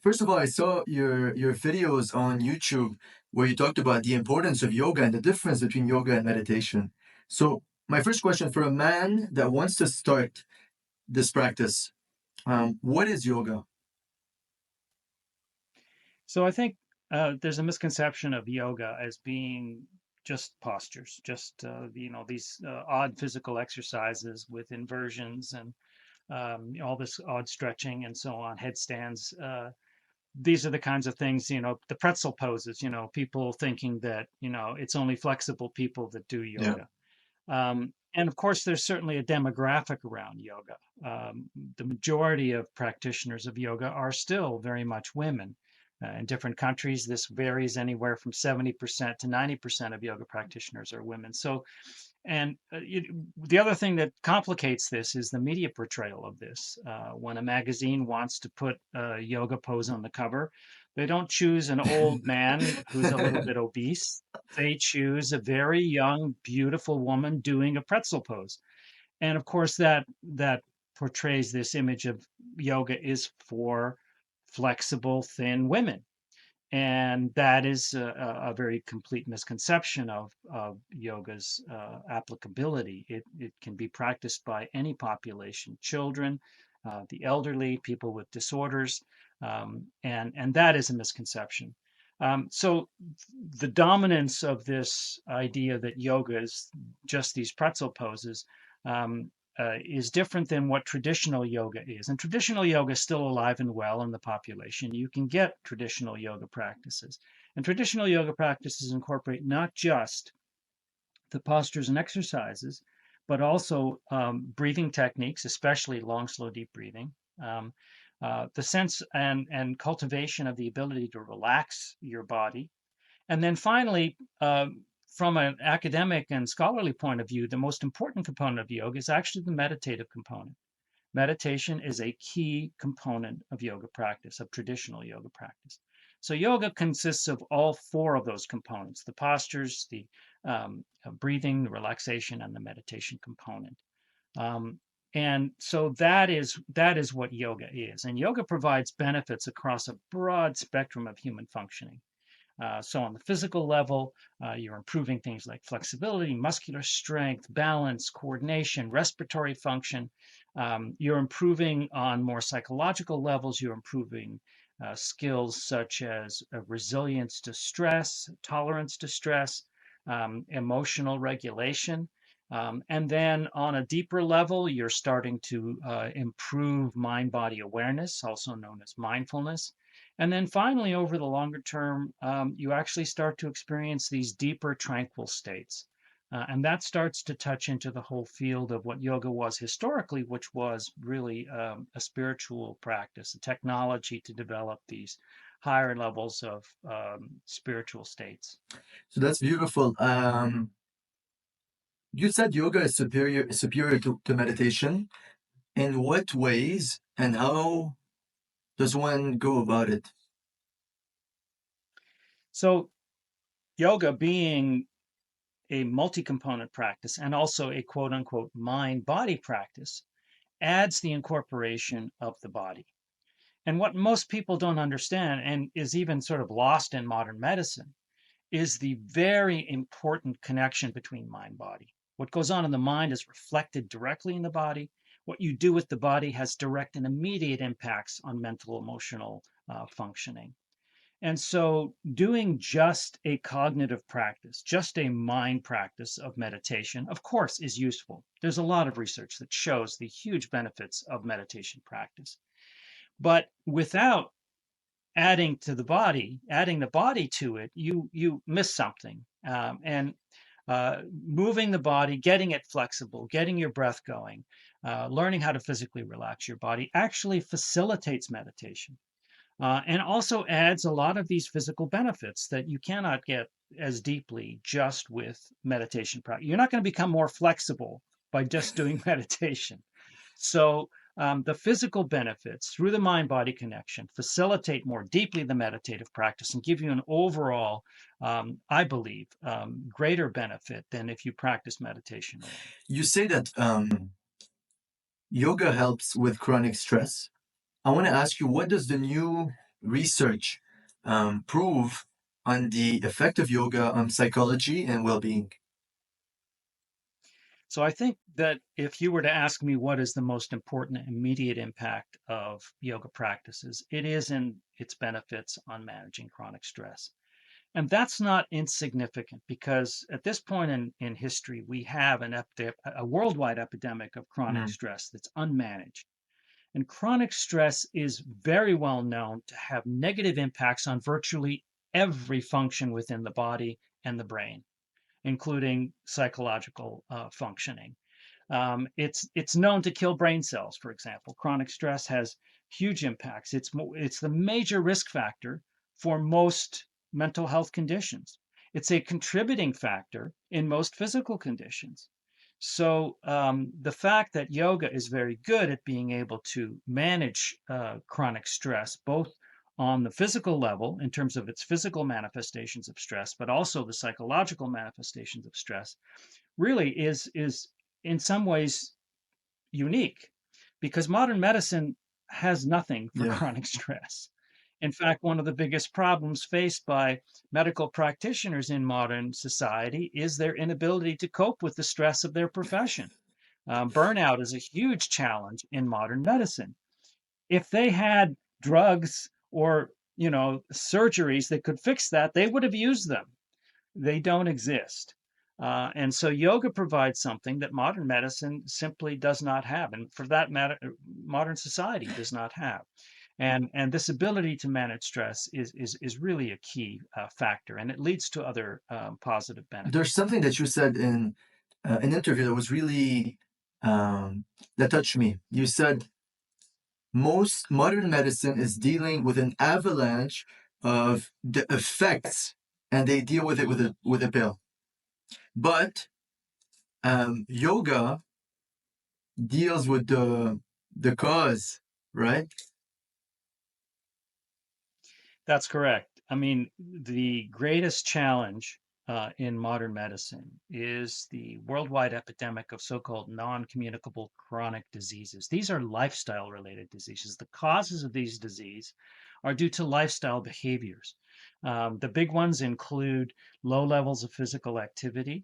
First of all, I saw your videos on YouTube where you talked about the importance of yoga and the difference between yoga and meditation. So, my first question for a man that wants to start this practice, what is yoga? So I think there's a misconception of yoga as being just postures, just these odd physical exercises with inversions and all this odd stretching and so on, headstands. These are the kinds of things, the pretzel poses. People thinking that it's only flexible people that do Yeah. yoga. And of course, there's certainly a demographic around yoga. The majority of practitioners of yoga are still very much women. In different countries, this varies anywhere from 70% to 90% of yoga practitioners are women. So, and the other thing that complicates this is the media portrayal of this. When a magazine wants to put a yoga pose on the cover, they don't choose an old man who's a little bit obese. They choose a very young, beautiful woman doing a pretzel pose. And of course, that portrays this image of yoga is for flexible, thin women, and that is a very complete misconception of yoga's applicability. It can be practiced by any population, children, the elderly, people with disorders, and that is a misconception. So the dominance of this idea that yoga is just these pretzel poses is different than what traditional yoga is. And traditional yoga is still alive and well in the population. You can get traditional yoga practices. And traditional yoga practices incorporate not just the postures and exercises, but also breathing techniques, especially long, slow, deep breathing. The sense and cultivation of the ability to relax your body, and then finally, from an academic and scholarly point of view, the most important component of yoga is actually the meditative component. Meditation is a key component of yoga practice, of traditional yoga practice. So, yoga consists of all four of those components: the postures, the breathing, the relaxation, and the meditation component. Um, and so that is what yoga is. And yoga provides benefits across a broad spectrum of human functioning. So, on the physical level, you're improving things like flexibility, muscular strength, balance, coordination, respiratory function. You're improving on more psychological levels. You're improving skills such as resilience to stress, tolerance to stress, emotional regulation. And then on a deeper level, you're starting to improve mind body awareness, also known as mindfulness. And then finally, over the longer term, you actually start to experience these deeper tranquil states. And that starts to touch into the whole field of what yoga was historically, which was really a spiritual practice, a technology to develop these higher levels of spiritual states. So that's beautiful. You said yoga is superior to meditation. In what ways and how does one go about it? So, yoga being a multi component practice and also a quote unquote mind body practice adds the incorporation of the body. And what most people don't understand, and is even sort of lost in modern medicine, is the very important connection between mind body. What goes on in the mind is reflected directly in the body. What you do with the body has direct and immediate impacts on mental, emotional functioning. And so, doing just a cognitive practice, just a mind practice of meditation, of course, is useful. There's a lot of research that shows the huge benefits of meditation practice. But without adding the body to it, you miss something. And moving the body, getting it flexible, getting your breath going, learning how to physically relax your body actually facilitates meditation, and also adds a lot of these physical benefits that you cannot get as deeply just with meditation practice. You're not going to become more flexible by just doing meditation. So, the physical benefits through the mind body connection facilitate more deeply the meditative practice and give you an overall, I believe, greater benefit than if you practice meditation alone. You say that yoga helps with chronic stress. I want to ask you, what does the new research prove on the effect of yoga on psychology and well-being? So I think that if you were to ask me what is the most important immediate impact of yoga practices, it is in its benefits on managing chronic stress. And that's not insignificant because at this point in history, we have a worldwide epidemic of chronic Mm, stress that's unmanaged. And chronic stress is very well known to have negative impacts on virtually every function within the body and the brain, including psychological functioning. It's known to kill brain cells, for example. Chronic stress has huge impacts. It's the major risk factor for most mental health conditions. It's a contributing factor in most physical conditions. So the fact that yoga is very good at being able to manage chronic stress, both on the physical level in terms of its physical manifestations of stress, but also the psychological manifestations of stress, really is in some ways unique because modern medicine has nothing for yeah. chronic stress. In fact, one of the biggest problems faced by medical practitioners in modern society is their inability to cope with the stress of their profession. Burnout is a huge challenge in modern medicine. If they had drugs or surgeries that could fix that, they would have used them. They don't exist. And so yoga provides something that modern medicine simply does not have, and for that matter, modern society does not have. And this ability to manage stress is really a key factor, and it leads to other positive There's benefits. something that you said in an interview that was really that touched me. You said most modern medicine is dealing with an avalanche of the effects, and they deal with it with a pill. But yoga deals with the cause, right? That's correct. I mean, the greatest challenge in modern medicine is the worldwide epidemic of so-called non-communicable chronic diseases. These are lifestyle-related diseases. The causes of these diseases are due to lifestyle behaviors. The big ones include low levels of physical activity,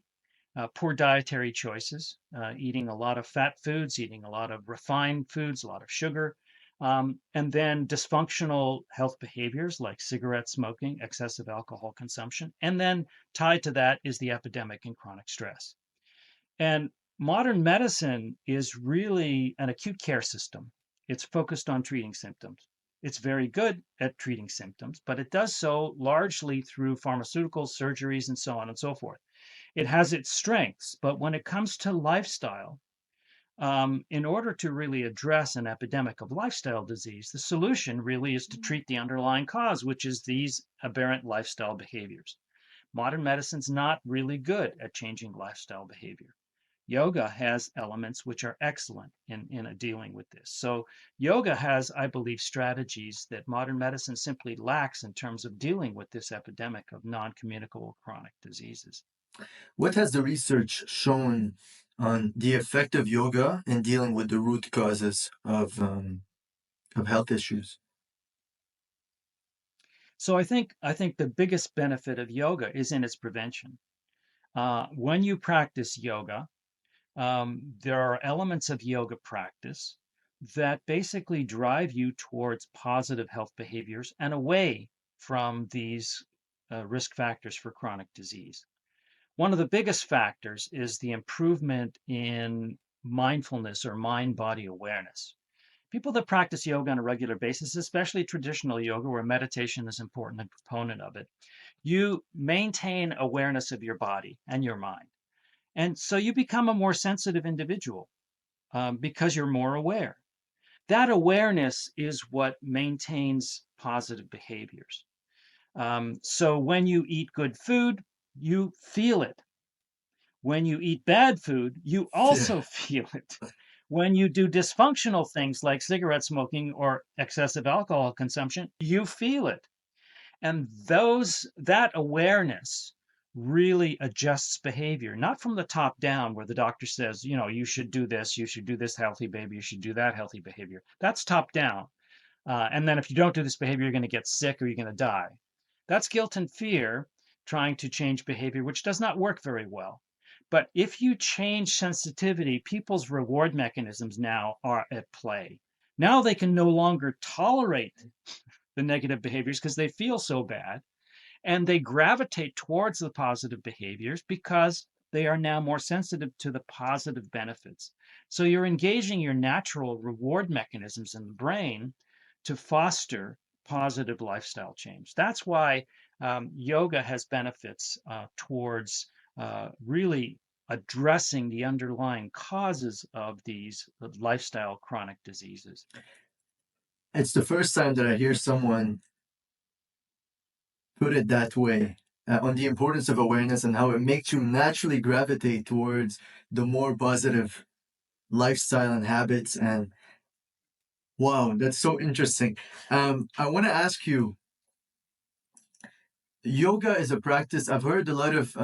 poor dietary choices, eating a lot of fat foods, eating a lot of refined foods, a lot of sugar, and then dysfunctional health behaviors like cigarette smoking, excessive alcohol consumption. And then tied to that is the epidemic in chronic stress. And modern medicine is really an acute care system. It's focused on treating symptoms. It's very good at treating symptoms, but it does so largely through pharmaceuticals, surgeries, and so on and so forth. It has its strengths, but when it comes to lifestyle, in order to really address an epidemic of lifestyle disease, the solution really is to treat the underlying cause, which is these aberrant lifestyle behaviors. Modern medicine's not really good at changing lifestyle behavior. Yoga has elements which are excellent in dealing with this. So, yoga has, I believe, strategies that modern medicine simply lacks in terms of dealing with this epidemic of non communicable chronic diseases. What has the research shown on the effect of yoga in dealing with the root causes of health issues? So I think the biggest benefit of yoga is in its prevention. When you practice yoga, there are elements of yoga practice that basically drive you towards positive health behaviors and away from these risk factors for chronic disease. One of the biggest factors is the improvement in mindfulness or mind body awareness. People that practice yoga on a regular basis, especially traditional yoga where meditation is an important component of it, you maintain awareness of your body and your mind. And so you become a more sensitive individual because you're more aware. That awareness is what maintains positive behaviors. So when you eat good food, you feel it. When you eat bad food, you Yeah. also feel it. When you do dysfunctional things like cigarette smoking or excessive alcohol consumption, you feel it. And that awareness really adjusts behavior, not from the top down where the doctor says, you should do this healthy behavior, you should do that healthy behavior. That's top down. And then if you don't do this behavior, you're going to get sick or you're going to die. That's guilt and fear trying to change behavior, which does not work very well. But if you change sensitivity, people's reward mechanisms now are at play. Now they can no longer tolerate the negative behaviors because they feel so bad, and they gravitate towards the positive behaviors because they are now more sensitive to the positive benefits. So you're engaging your natural reward mechanisms in the brain to foster positive lifestyle change. That's why yoga has benefits towards really addressing the underlying causes of these lifestyle chronic diseases. It's the first time that I hear someone put it that way, on the importance of awareness and how it makes you naturally gravitate towards the more positive lifestyle and habits. And wow, that's so interesting. I want to ask you, yoga is a practice. I've heard a lot of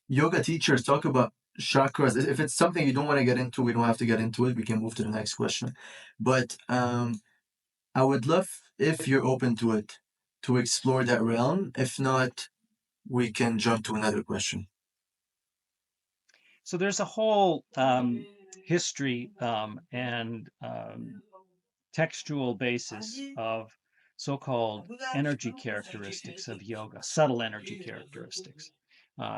yoga teachers talk about chakras. If it's something you don't want to get into, we don't have to get into it. We can move to the next question. But I would love, if you're open to it, to explore that realm. If not, we can jump to another question. So there's a whole history and textual basis of so-called energy characteristics of yoga, subtle energy characteristics.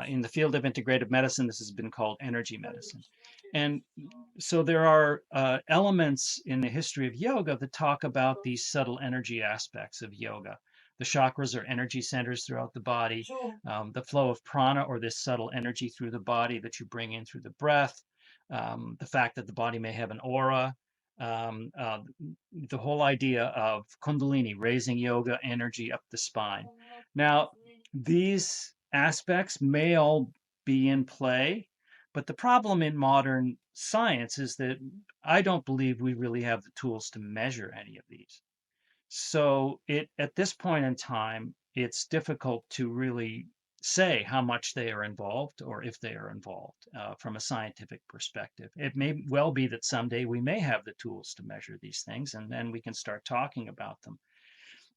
In the field of integrative medicine, this has been called energy medicine. And so there are elements in the history of yoga that talk about these subtle energy aspects of yoga. The chakras are energy centers throughout the body, the flow of prana, or this subtle energy through the body that you bring in through the breath, the fact that the body may have an aura, um, uh, the whole idea of Kundalini, raising yoga energy up the spine. Now, these aspects may all be in play, but the problem in modern science is that I don't believe we really have the tools to measure any of these. So it at this point in time, it's difficult to really say how much they are involved or if they are involved from a scientific perspective. It may well be that someday we may have the tools to measure these things, and then we can start talking about them.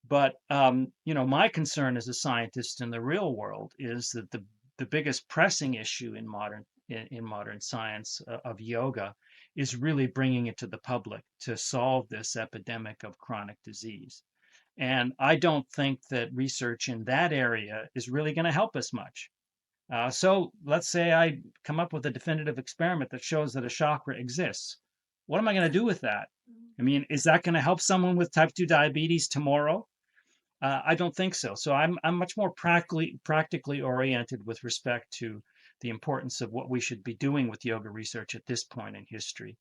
But my concern as a scientist in the real world is that the biggest pressing issue in modern science of yoga is really bringing it to the public to solve this epidemic of chronic disease. And I don't think that research in that area is really going to help us much. So let's say I come up with a definitive experiment that shows that a chakra exists. What am I going to do with that? I mean, is that going to help someone with type 2 diabetes tomorrow? I don't think so. So I'm much more practically oriented with respect to the importance of what we should be doing with yoga research at this point in history.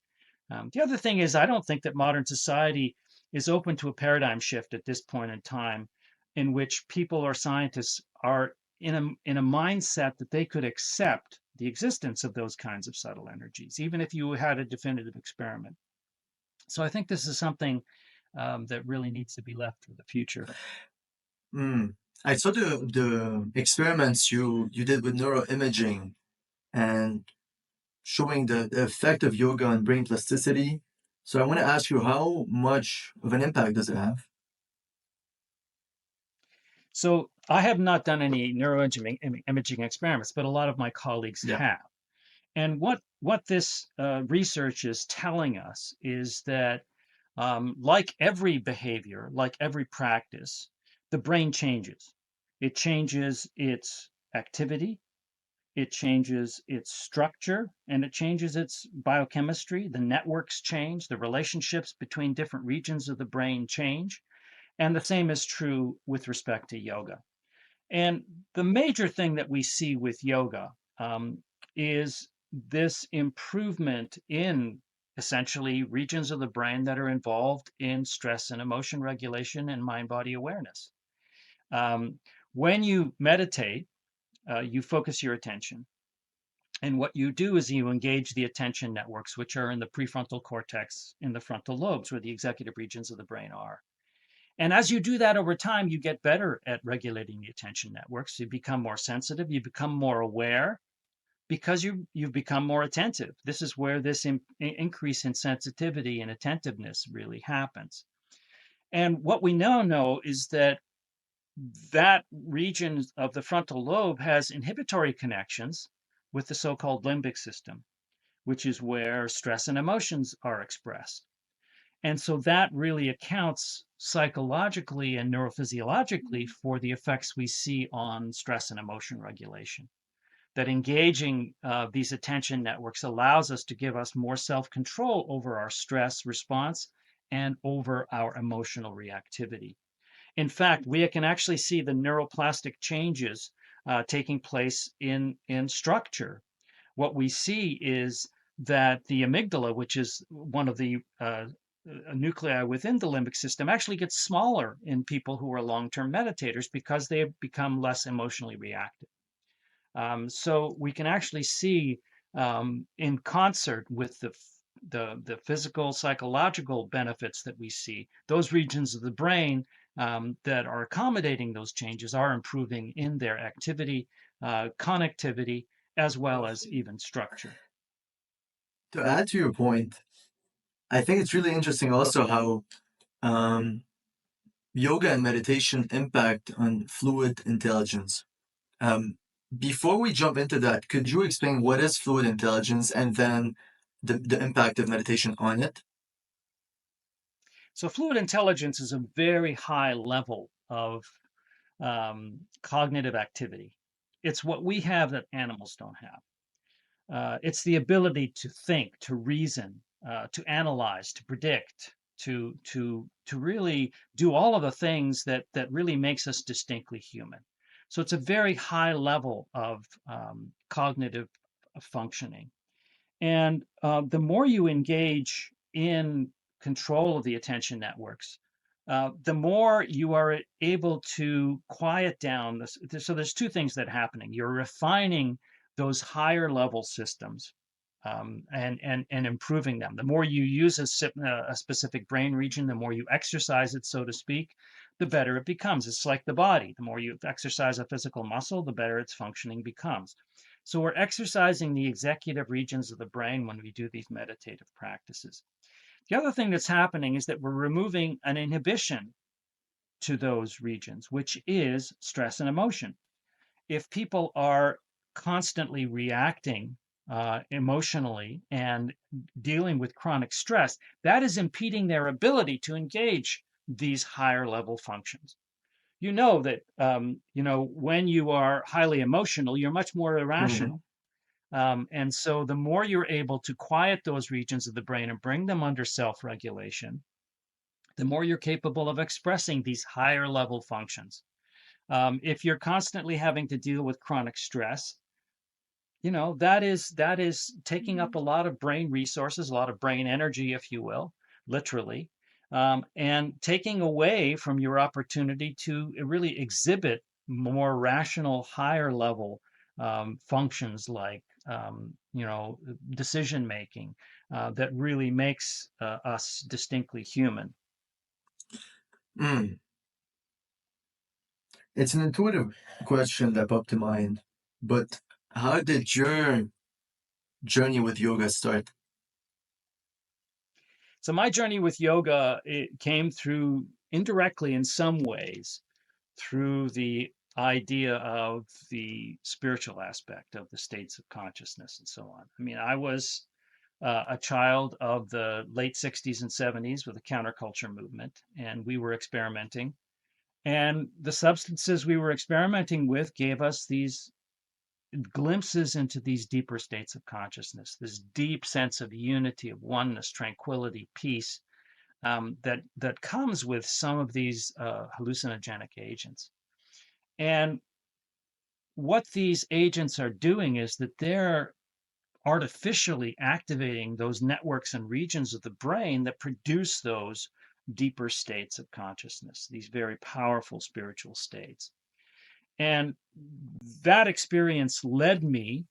The other thing is, I don't think that modern society is open to a paradigm shift at this point in time, in which people or scientists are in a mindset that they could accept the existence of those kinds of subtle energies, even if you had a definitive experiment. So I think this is something that really needs to be left for the future. Mm. I saw the experiments you did with neuroimaging and showing the effect of yoga on brain plasticity. So I want to ask you, how much of an impact does it have? So I have not done any neuroimaging imaging experiments, but a lot of my colleagues Yeah. have. And what this research is telling us is that, like every behavior, like every practice, the brain changes. It changes its activity, it changes its structure, and it changes its biochemistry. The networks change, the relationships between different regions of the brain change. And the same is true with respect to yoga. And the major thing that we see with yoga is this improvement in essentially regions of the brain that are involved in stress and emotion regulation and mind body awareness. Um, when you meditate, you focus your attention. And what you do is you engage the attention networks, which are in the prefrontal cortex, in the frontal lobes, where the executive regions of the brain are. And as you do that over time, you get better at regulating the attention networks. You become more sensitive, you become more aware because you've become more attentive. This is where this increase in sensitivity and attentiveness really happens. And what we now know is that that region of the frontal lobe has inhibitory connections with the so-called limbic system, which is where stress and emotions are expressed. And so that really accounts psychologically and neurophysiologically for the effects we see on stress and emotion regulation. That engaging these attention networks allows us to give us more self control over our stress response and over our emotional reactivity. In fact, we can actually see the neuroplastic changes taking place in structure. What we see is that the amygdala, which is one of the nuclei within the limbic system, actually gets smaller in people who are long-term meditators because they have become less emotionally reactive. So we can actually see in concert with the physical, psychological benefits that we see, those regions of the brain that are accommodating those changes are improving in their activity, connectivity, as well as even structure. To add to your point, I think it's really interesting also how um, yoga and meditation impact on fluid intelligence. Um, Before we jump into that, could you explain what is fluid intelligence and then the impact of meditation on it? So fluid intelligence is a very high level of cognitive activity. It's what we have that animals don't have. It's the ability to think, to reason, to analyze, to predict, to really do all of the things that really makes us distinctly human. So it's a very high level of cognitive functioning. And the more you engage in control of the attention networks, the more you are able to quiet down this. So there's two things that are happening. You're refining those higher level systems and improving them. The more you use a specific brain region, the more you exercise it, so to speak, the better it becomes. It's like the body. The more you exercise a physical muscle, the better its functioning becomes. So we're exercising the executive regions of the brain when we do these meditative practices. The other thing that's happening is that we're removing an inhibition to those regions, which is stress and emotion. If people are constantly reacting emotionally and dealing with chronic stress, that is impeding their ability to engage these higher level functions. You know that when you are highly emotional, you're much more Mm-hmm. irrational. And so the more you're able to quiet those regions of the brain and bring them under self regulation, the more you're capable of expressing these higher level functions. If you're constantly having to deal with chronic stress, that is taking up a lot of brain resources, a lot of brain energy, if you will, literally, and taking away from your opportunity to really exhibit more rational, higher level functions like decision making that really makes us distinctly human. Mm. It's an intuitive question that popped to mind, but how did your journey with yoga start? So my journey with yoga, it came through indirectly in some ways through the idea of the spiritual aspect of the states of consciousness and so on. I mean, I was a child of the late 60s and 70s with the counterculture movement, and we were experimenting. And the substances we were experimenting with gave us these glimpses into these deeper states of consciousness, this deep sense of unity, of oneness, tranquility, peace that comes with some of these hallucinogenic agents. And what these agents are doing is that they're artificially activating those networks and regions of the brain that produce those deeper states of consciousness, these very powerful spiritual states. And that experience led me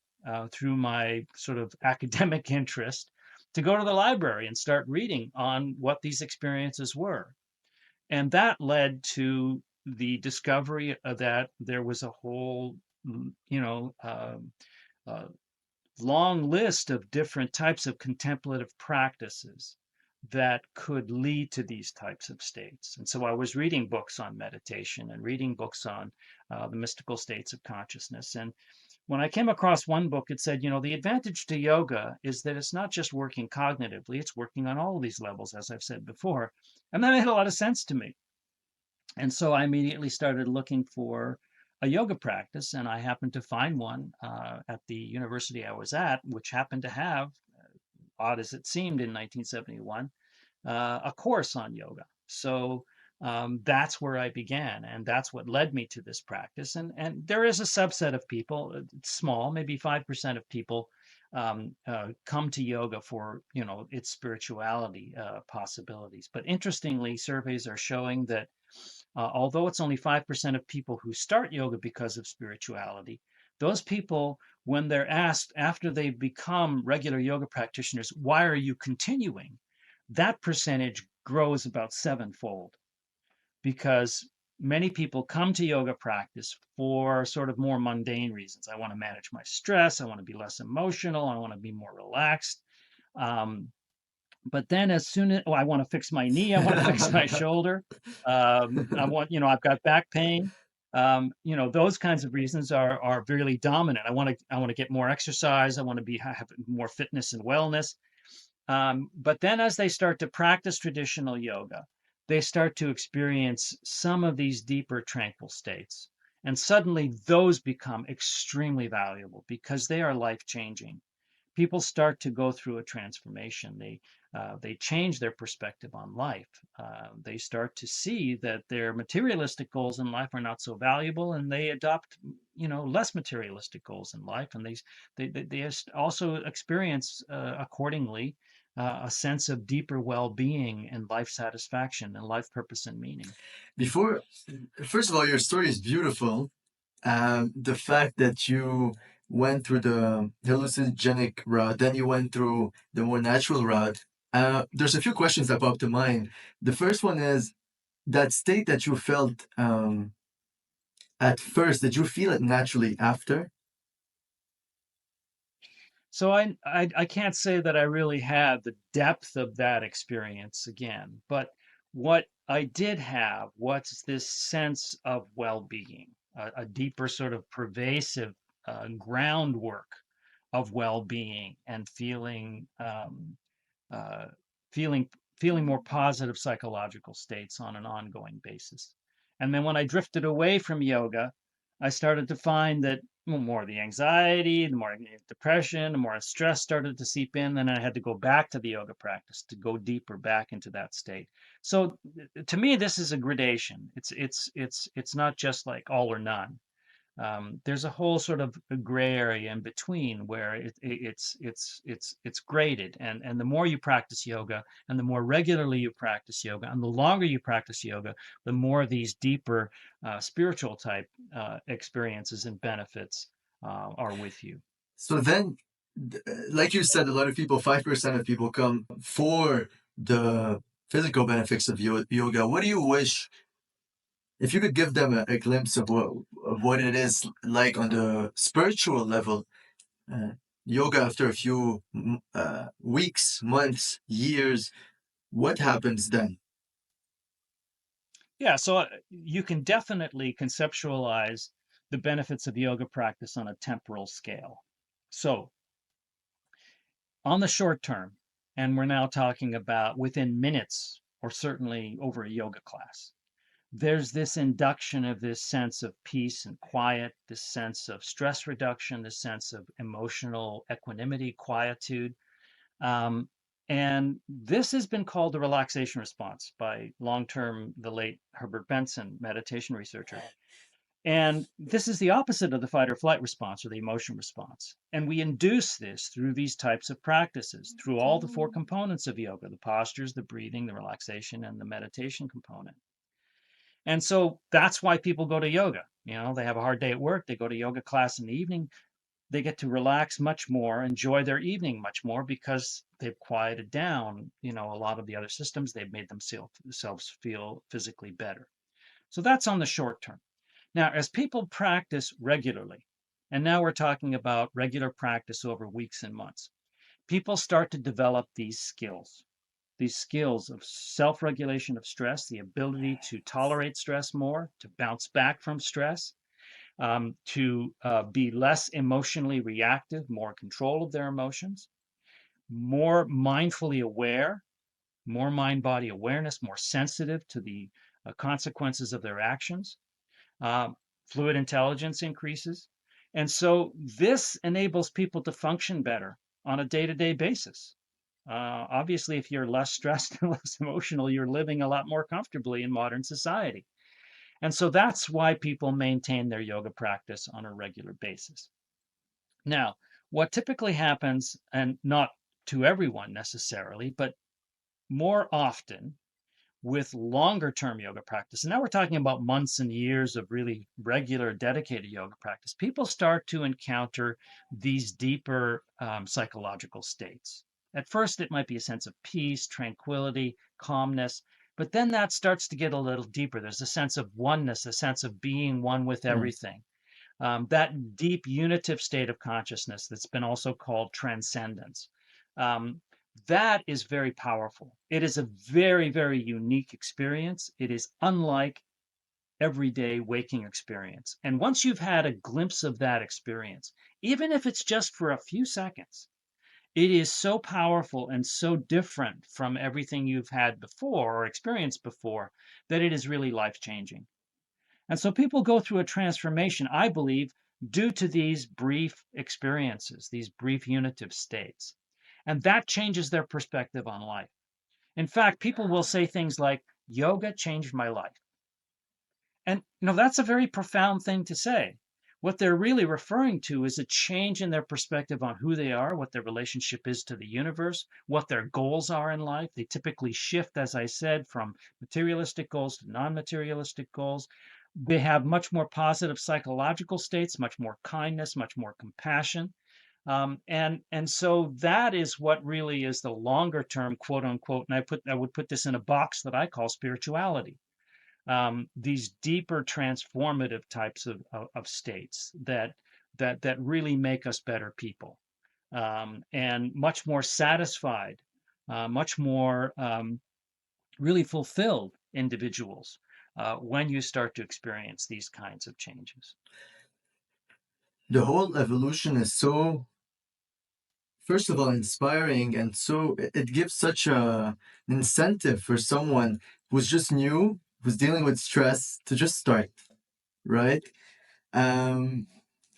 through my sort of academic interest to go to the library and start reading on what these experiences were. And that led to the discovery that there was a whole, mm, you know, uh, long list of different types of contemplative practices that could lead to these types of states. And so I was reading books on meditation and reading books on the mystical states of consciousness. And when I came across one book, it said, the advantage to yoga is that it's not just working cognitively, it's working on all of these levels, as I've said before. And that made a lot of sense to me. And so I immediately started looking for a yoga practice, and I happened to find one at the university I was at, which happened to have, odd as it seemed in 1971, a course on yoga. So that's where I began, and that's what led me to this practice. And there is a subset of people, it's small, maybe 5% of people come to yoga for its spirituality possibilities. But interestingly, surveys are showing that although it's only 5% of people who start yoga because of spirituality, those people, when they're asked after they become regular yoga practitioners, why are you continuing? That percentage grows about sevenfold because many people come to yoga practice for sort of more mundane reasons. I want to manage my stress. I want to be less emotional. I want to be more relaxed. Um, but then as soon as I want to fix my knee, I want to fix my shoulder. I want, I've got back pain. Those kinds of reasons are really dominant. I want to get more exercise. I want to have more fitness and wellness. But then as they start to practice traditional yoga, they start to experience some of these deeper tranquil states. And suddenly those become extremely valuable because they are life changing. People start to go through a transformation. They change their perspective on life. They start to see that their materialistic goals in life are not so valuable, and they adopt less materialistic goals in life. And they also experience accordingly a sense of deeper well-being and life satisfaction and life purpose and meaning. Before, first of all, your story is beautiful. The fact that you went through the hallucinogenic route, then you went through the more natural route. There's a few questions that pop to mind. The first one is that state that you felt at first, did you feel it naturally after? So I can't say that I really had the depth of that experience again, but what I did have was this sense of well-being, a deeper sort of pervasive groundwork of well-being and uh, feeling feeling more positive psychological states on an ongoing basis. And then when I drifted away from yoga, I started to find that more of the anxiety, the more depression, the more stress started to seep in. Then I had to go back to the yoga practice to go deeper back into that state. So to me, this is a gradation. It's not just like all or none. There's a whole sort of a gray area in between where it's graded, and the more you practice yoga and the more regularly you practice yoga and the longer you practice yoga, the more these deeper spiritual type experiences and benefits are with you. So then, like you said, a lot of people, 5% of people come for the physical benefits of yoga. What do you wish, if you could give them a glimpse of what it is like on the spiritual level, uh, yoga after a few weeks, months, years, what happens then? Yeah, so you can definitely conceptualize the benefits of yoga practice on a temporal scale. So on the short term, and we're now talking about within minutes or certainly over a yoga class, there's this induction of this sense of peace and quiet, this sense of stress reduction, this sense of emotional equanimity, quietude. Um, and this has been called the relaxation response by the late Herbert Benson, meditation researcher. And this is the opposite of the fight or flight response or the emotion response. And we induce this through these types of practices, through all the four components of yoga: the postures, the breathing, the relaxation, and the meditation component. And so that's why people go to yoga. They have a hard day at work, they go to yoga class in the evening, they get to relax much more, enjoy their evening much more because they've quieted down, a lot of the other systems, they've made themselves feel physically better. So that's on the short term. Now, as people practice regularly, and now we're talking about regular practice over weeks and months, people start to develop these skills. these skills of self-regulation of stress, the ability to tolerate stress more, to bounce back from stress, to be less emotionally reactive, more control of their emotions, more mindfully aware, more mind body awareness, more sensitive to the consequences of their actions. Uh, Fluid intelligence increases. And so this enables people to function better on a day to day basis. Obviously, if you're less stressed and less emotional, you're living a lot more comfortably in modern society. And so that's why people maintain their yoga practice on a regular basis. Now, what typically happens, and not to everyone necessarily, but more often with longer term yoga practice, and now we're talking about months and years of really regular, dedicated yoga practice, people start to encounter these deeper psychological states. At first, it might be a sense of peace, tranquility, calmness, but then that starts to get a little deeper. There's a sense of oneness, a sense of being one with Mm. everything. That deep unitive state of consciousness that's been also called transcendence. Um, that is very powerful. It is a very, very unique experience. It is unlike everyday waking experience. And once you've had a glimpse of that experience, even if it's just for a few seconds, it is so powerful and so different from everything you've had before or experienced before that it is really life changing. And so people go through a transformation, I believe, due to these brief experiences, these brief unitive states. And that changes their perspective on life. In fact, people will say things like, yoga changed my life. And that's a very profound thing to say. What they're really referring to is a change in their perspective on who they are, what their relationship is to the universe, what their goals are in life. They typically shift, as I said, from materialistic goals to non-materialistic goals. They have much more positive psychological states, much more kindness, much more compassion. And so that is what really is the longer term, quote unquote, and I would put this in a box that I call spirituality. These deeper transformative types of states that really make us better people, and much more satisfied, much more really fulfilled individuals when you start to experience these kinds of changes. The whole evolution is so, first of all, inspiring, and so it gives such an incentive for someone who's just new, who's dealing with stress, to just start, right? Um,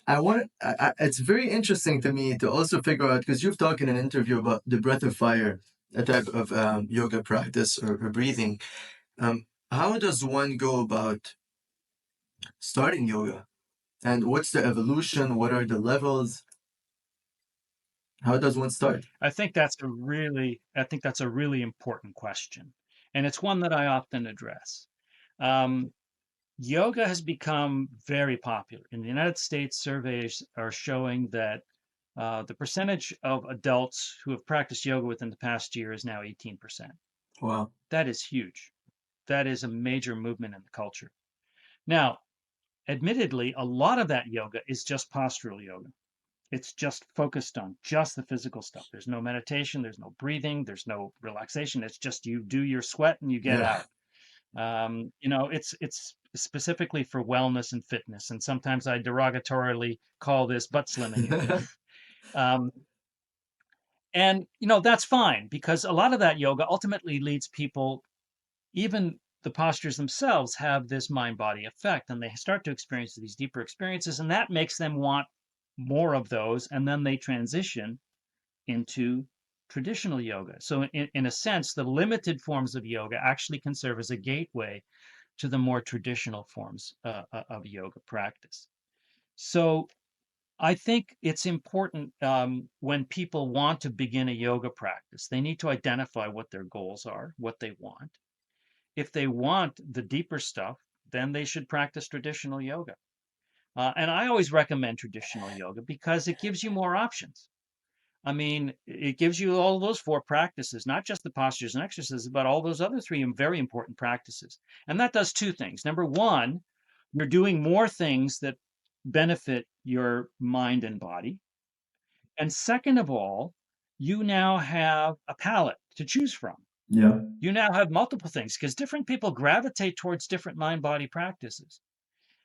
it's very interesting to me to also figure out, because you've talked in an interview about the breath of fire, a type of yoga practice or breathing. How does one go about starting yoga? And what's the evolution? What are the levels? How does one start? I think that's a really important question, and it's one that I often address. Um, Yoga has become very popular. In the United States, surveys are showing that the percentage of adults who have practiced yoga within the past year is now 18%. Wow. That is huge. That is a major movement in the culture. Now, admittedly, a lot of that yoga is just postural yoga. It's just focused on just the physical stuff. There's no meditation, there's no breathing, there's no relaxation. It's just you do your sweat and you get Yeah. out. It's specifically for wellness and fitness, and sometimes I derogatorily call this butt slimming yoga. Um, and that's fine because a lot of that yoga ultimately leads people, even the postures themselves have this mind body effect, and they start to experience these deeper experiences, and that makes them want more of those, and then they transition into traditional yoga. So, in a sense, the limited forms of yoga actually can serve as a gateway to the more traditional forms of yoga practice. So, I think it's important when people want to begin a yoga practice, they need to identify what their goals are, what they want. If they want the deeper stuff, then they should practice traditional yoga. And I always recommend traditional yoga because it gives you more options. I mean, it gives you all those four practices, not just the postures and exercises, but all those other three very important practices. And that does two things. Number one, you're doing more things that benefit your mind and body. And second of all, you now have a palette to choose from. Yeah. You now have multiple things because different people gravitate towards different mind body practices.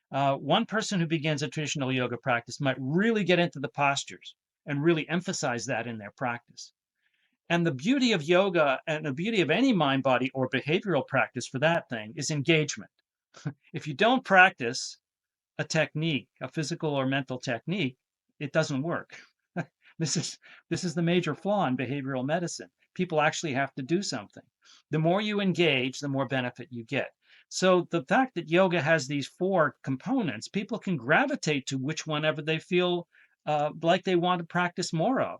One person who begins a traditional yoga practice might really get into the postures and really emphasize that in their practice. And the beauty of yoga and the beauty of any mind body or behavioral practice for that thing is engagement. If you don't practice a technique, a physical or mental technique, it doesn't work. This is this is the major flaw in behavioral medicine. People actually have to do something. The more you engage, the more benefit you get. So the fact that yoga has these four components, people can gravitate to which one ever they feel like they want to practice more of,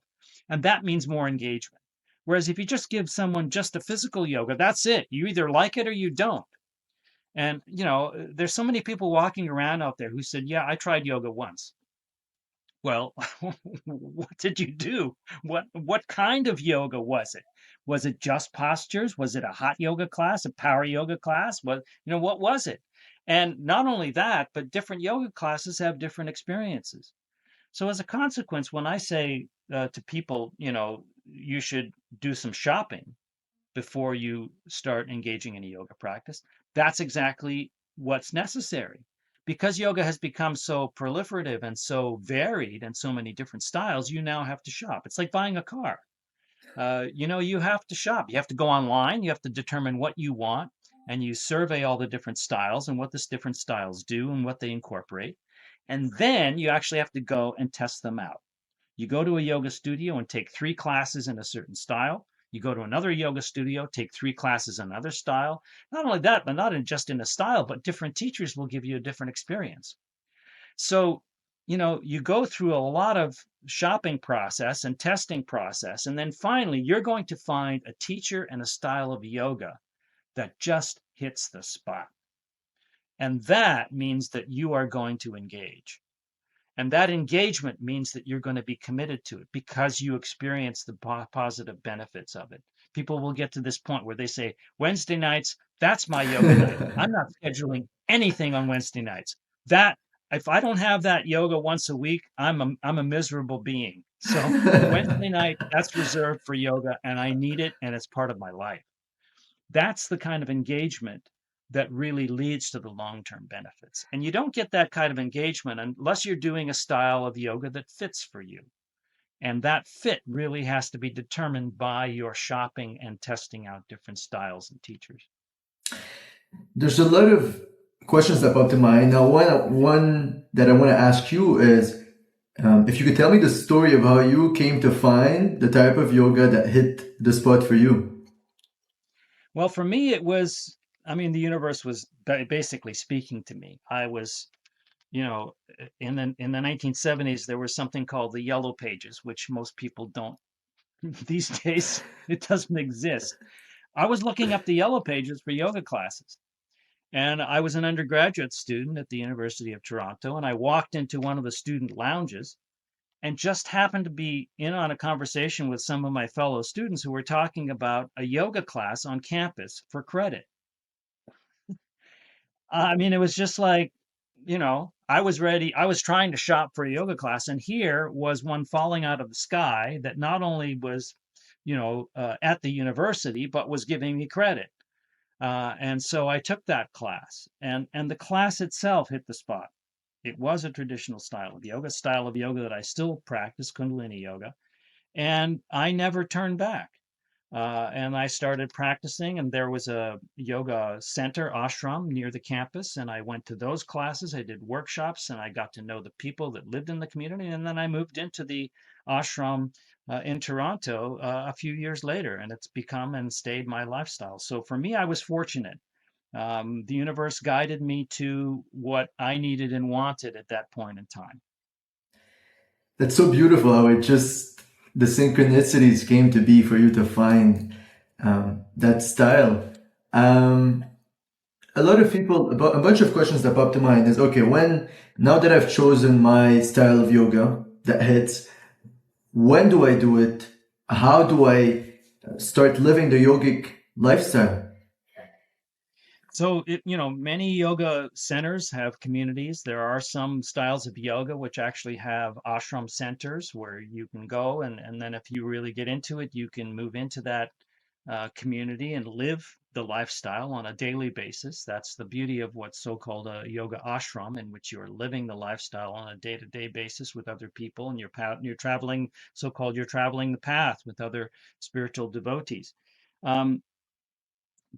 and that means more engagement. Whereas if you just give someone just a physical yoga, that's it. You either like it or you don't. And there's so many people walking around out there who said, "Yeah, I tried yoga once." Well, what did you do? What kind of yoga was it? Was it just postures? Was it a hot yoga class, a power yoga class? What was it? And not only that, but different yoga classes have different experiences. So as a consequence, when I say to people, you should do some shopping before you start engaging in a yoga practice, that's exactly what's necessary. Because yoga has become so proliferative and so varied and so many different styles, you now have to shop. It's like buying a car. You have to shop. You have to go online. You have to determine what you want, and you survey all the different styles and what the different styles do and what they incorporate. And then you actually have to go and test them out. You go to a yoga studio and take 3 classes in a certain style. You go to another yoga studio, take 3 classes in another style. Not only that, but not just in a style, but different teachers will give you a different experience. So, you go through a lot of shopping process and testing process. And then finally, you're going to find a teacher and a style of yoga that just hits the spot. And that means that you are going to engage. And that engagement means that you're going to be committed to it because you experience the positive benefits of it. People will get to this point where they say, Wednesday nights, that's my yoga night. I'm not scheduling anything on Wednesday nights. That if I don't have that yoga once a week, I'm a miserable being. So Wednesday night, that's reserved for yoga and I need it and it's part of my life. That's the kind of engagement that really leads to the long-term benefits. And you don't get that kind of engagement unless you're doing a style of yoga that fits for you. And that fit really has to be determined by your shopping and testing out different styles and teachers. There's a lot of questions that pop to mind. Now, one that I want to ask you is if you could tell me the story of how you came to find the type of yoga that hit the spot for you. Well, for me, the universe was basically speaking to me. I was, in the 1970s, there was something called the Yellow Pages, which most people don't these days. It doesn't exist. I was looking up the Yellow Pages for yoga classes. And I was an undergraduate student at the University of Toronto, and I walked into one of the student lounges and just happened to be in on a conversation with some of my fellow students who were talking about a yoga class on campus for credit. It was just like, I was ready. I was trying to shop for a yoga class, and here was one falling out of the sky that not only was, at the university, but was giving me credit. And so I took that class, and the class itself hit the spot. It was a traditional style of yoga that I still practice, Kundalini Yoga, and I never turned back. And I started practicing, and there was a yoga center, ashram, near the campus, and I went to those classes. I did workshops, and I got to know the people that lived in the community. And then I moved into the ashram in Toronto a few years later, and it's become and stayed my lifestyle. So for me, I was fortunate. The universe guided me to what I needed and wanted at that point in time. That's so beautiful how it just the synchronicities came to be for you to find that style. Um, a lot of people, about a bunch of questions that pop to mind is okay, when now that I've chosen my style of yoga that hits, when do I do it? How do I start living the yogic lifestyle? So many yoga centers have communities. There are some styles of yoga which actually have ashram centers where you can go, and then if you really get into it, you can move into that community and live the lifestyle on a daily basis. That's the beauty of what's so-called a yoga ashram, in which you're living the lifestyle on a day-to-day basis with other people, and you're traveling, so-called, you're traveling the path with other spiritual devotees. Um,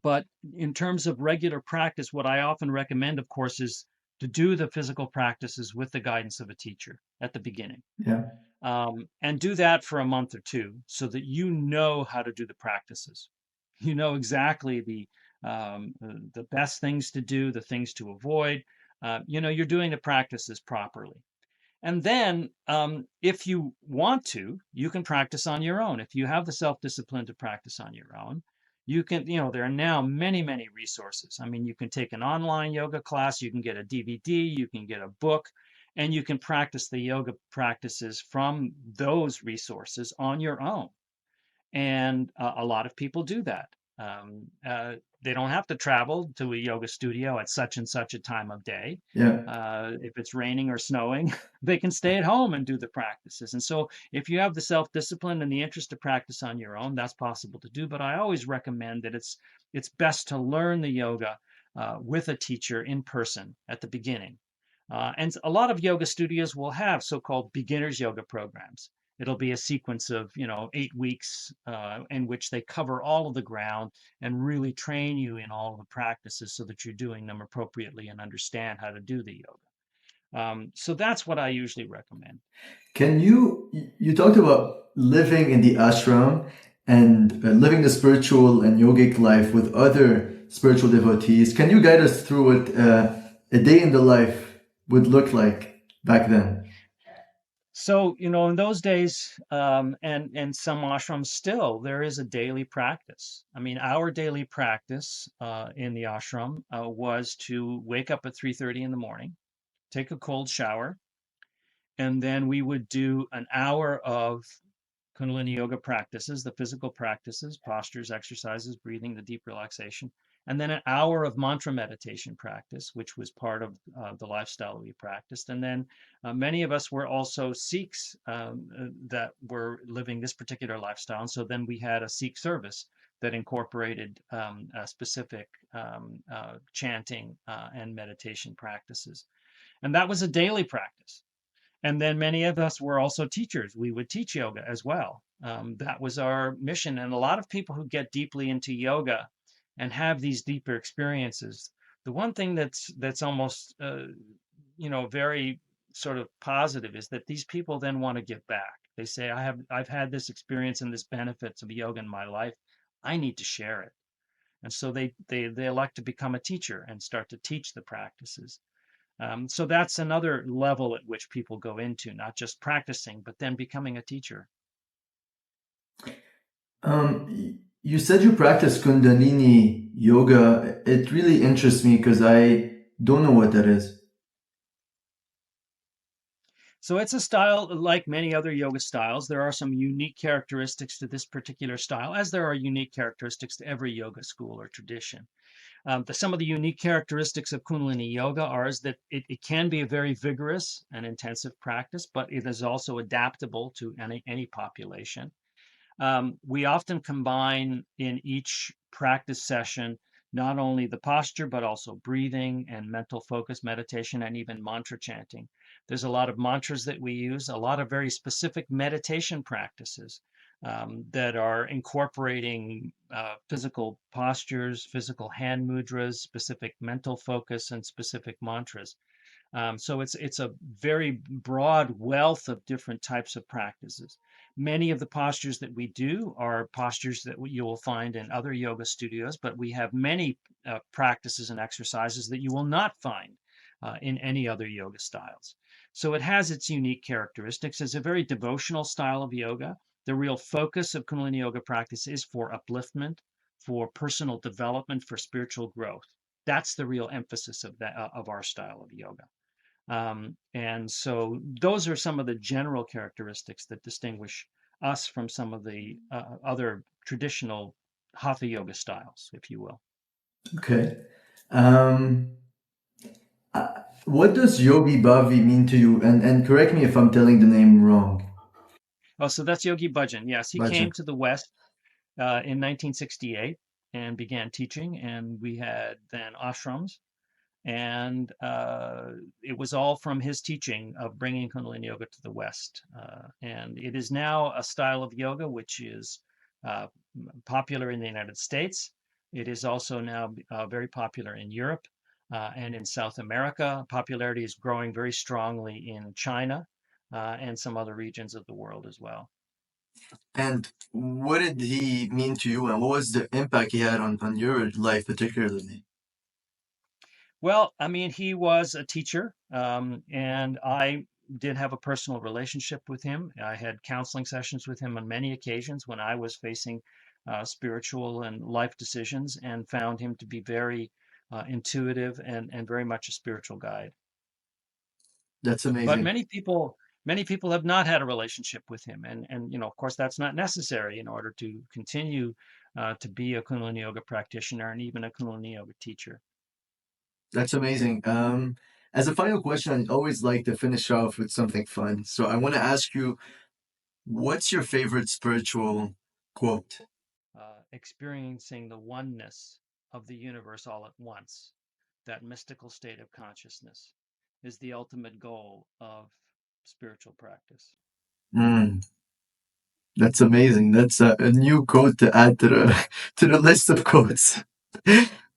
but in terms of regular practice, what I often recommend, of course, is to do the physical practices with the guidance of a teacher at the beginning. Yeah. And do that for a month or two so that you know how to do the practices. You know exactly the best things to do, the things to avoid. You're doing the practices properly. And then, if you want to, you can practice on your own. If you have the self-discipline to practice on your own, you can, there are now many, many resources. I mean, you can take an online yoga class, you can get a DVD, you can get a book, and you can practice the yoga practices from those resources on your own. And a lot of people do that. Um, uh, they don't have to travel to a yoga studio at such and such a time of day. Yeah. If it's raining or snowing, they can stay at home and do the practices. And so, if you have the self-discipline and the interest to practice on your own, that's possible to do. But I always recommend that it's best to learn the yoga with a teacher in person at the beginning. And a lot of yoga studios will have so-called beginners yoga programs. It'll be a sequence of 8 weeks in which they cover all of the ground and really train you in all of the practices so that you're doing them appropriately and understand how to do the yoga. So that's what I usually recommend. Can you talked about living in the ashram and living the spiritual and yogic life with other spiritual devotees. Can you guide us through what a day in the life would look like back then? So, in those days, and some ashrams still, there is a daily practice. I mean, our daily practice in the ashram was to wake up at 3:30 in the morning, take a cold shower, and then we would do an hour of Kundalini Yoga practices, the physical practices, postures, exercises, breathing, the deep relaxation, and then an hour of mantra meditation practice, which was part of the lifestyle we practiced. And then many of us were also Sikhs that were living this particular lifestyle. And so then we had a Sikh service that incorporated specific chanting and meditation practices. And that was a daily practice. And then many of us were also teachers. We would teach yoga as well. That was our mission. And a lot of people who get deeply into yoga and have these deeper experiences, the one thing that's almost very sort of positive is that these people then want to give back. They say, I've had this experience and this benefits of yoga in my life. I need to share it. And so they elect to become a teacher and start to teach the practices. So that's another level at which people go into, not just practicing, but then becoming a teacher. You said you practice Kundalini Yoga. It really interests me because I don't know what that is. So it's a style like many other yoga styles. There are some unique characteristics to this particular style, as there are unique characteristics to every yoga school or tradition. Some of the unique characteristics of Kundalini Yoga are is that it can be a very vigorous and intensive practice, but it is also adaptable to any population. We often combine in each practice session not only the posture, but also breathing and mental focus, meditation, and even mantra chanting. There's a lot of mantras that we use, a lot of very specific meditation practices that are incorporating physical postures, physical hand mudras, specific mental focus, and specific mantras. So it's a very broad wealth of different types of practices. Many of the postures that we do are postures that you will find in other yoga studios, but we have many practices and exercises that you will not find in any other yoga styles. So it has its unique characteristics. It's a very devotional style of yoga. The real focus of Kundalini Yoga practice is for upliftment, for personal development, for spiritual growth. That's the real emphasis of that of our style of yoga. And so those are some of the general characteristics that distinguish us from some of the other traditional hatha yoga styles, if you will. Okay. Um, what does Yogi Bavi mean to you? And correct me if I'm telling the name wrong. Oh, so that's Yogi Bhajan. Yes, he Bhajan. came to the West in 1968 and began teaching. And we had then ashrams, and it was all from his teaching of bringing Kundalini Yoga to the West. And it is now a style of yoga which is uh, popular in the United States. It is also now very popular in Europe and in South America. Popularity is growing very strongly in China and some other regions of the world as well. And what did he mean to you, and what was the impact he had on your life particularly? Well, I mean, he was a teacher, and I did have a personal relationship with him. I had counseling sessions with him on many occasions when I was facing spiritual and life decisions, and found him to be very intuitive and very much a spiritual guide. That's But amazing. many people have not had a relationship with him, and of course, that's not necessary in order to continue to be a Kundalini Yoga practitioner and even a Kundalini Yoga teacher. That's amazing. As a final question, I always like to finish off with something fun. So I want to ask you, what's your favorite spiritual quote? Experiencing the oneness of the universe all at once, that mystical state of consciousness, is the ultimate goal of spiritual practice. Mm, that's amazing. That's a new quote to add to the to the list of quotes.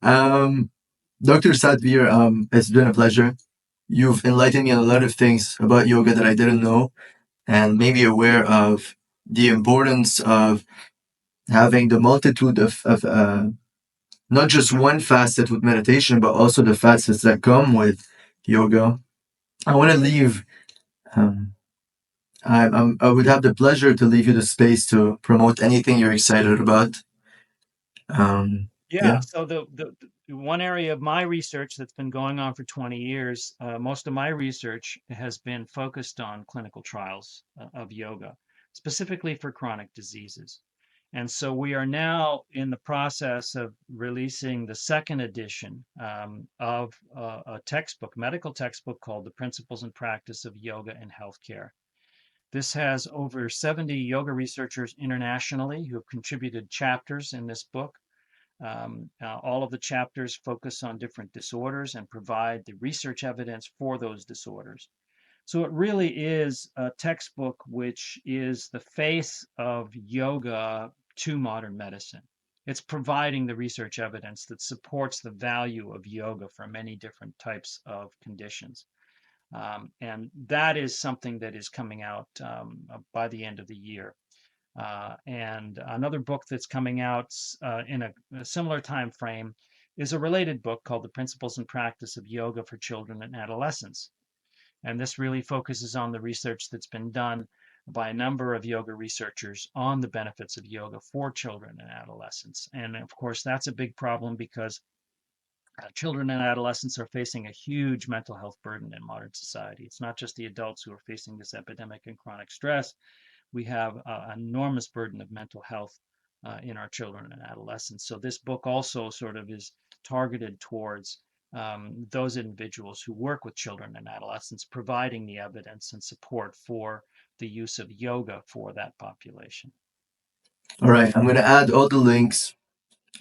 um, Dr. Satvir, it's been a pleasure. You've enlightened me on a lot of things about yoga that I didn't know, and made me aware of the importance of having the multitude of not just one facet with meditation, but also the facets that come with yoga. I want to leave. Um, I would have the pleasure to leave you the space to promote anything you're excited about. Yeah, Yeah. so the one area of my research that's been going on for 20 years, most of my research has been focused on clinical trials of yoga, specifically for chronic diseases. And so we are now in the process of releasing the second edition of a textbook, medical textbook called The Principles and Practice of Yoga in Healthcare. This has over 70 yoga researchers internationally who have contributed chapters in this book. All of the chapters focus on different disorders and provide the research evidence for those disorders. So it really is a textbook which is the face of yoga to modern medicine. It's providing the research evidence that supports the value of yoga for many different types of conditions. And that is something that is coming out by the end of the year. And another book that's coming out in a similar time frame is a related book called The Principles and Practice of Yoga for Children and Adolescents. And this really focuses on the research that's been done by a number of yoga researchers on the benefits of yoga for children and adolescents. And of course, that's a big problem because children and adolescents are facing a huge mental health burden in modern society. It's not just the adults who are facing this epidemic and chronic stress. We have an enormous burden of mental health in our children and adolescents. So this book also sort of is targeted towards those individuals who work with children and adolescents, providing the evidence and support for the use of yoga for that population. All right. I'm going to add all the links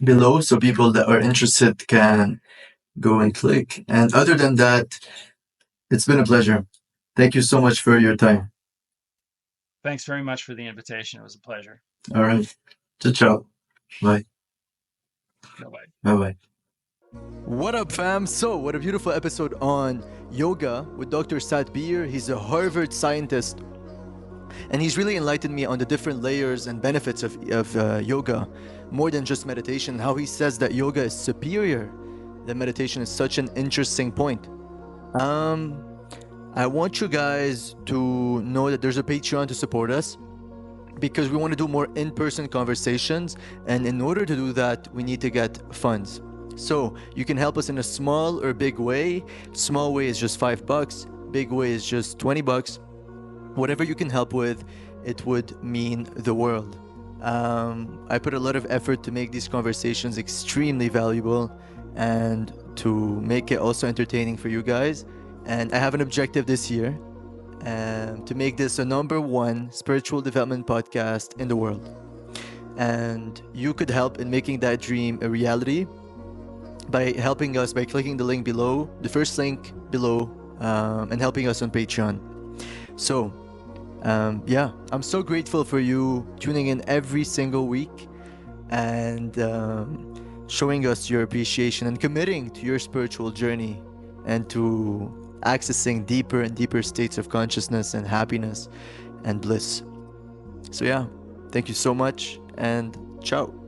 below so people that are interested can go and click. And other than that, it's been a pleasure. Thank you so much for your time. Thanks very much for the invitation. It was a pleasure. All right. Ciao, ciao. Bye. Bye bye. Bye bye. What up, fam? So, what a beautiful episode on yoga with Dr. Sat Bir. He's a Harvard scientist, and he's really enlightened me on the different layers and benefits of yoga, more than just meditation. How he says that yoga is superior, that meditation is such an interesting point. I want you guys to know that there's a Patreon to support us, because we want to do more in-person conversations, and in order to do that we need to get funds. So you can help us in a small or big way. Small way is just $5, big way is just $20. Whatever you can help with, it would mean the world. I put a lot of effort to make these conversations extremely valuable and to make it also entertaining for you guys. And I have an objective this year, to make this a #1 spiritual development podcast in the world. and you could help in making that dream a reality by helping us by clicking the link below, the first link below, and helping us on Patreon. So, yeah, I'm so grateful for you tuning in every single week and showing us your appreciation and committing to your spiritual journey and to accessing deeper and deeper states of consciousness and happiness and bliss. So, yeah, thank you so much and ciao.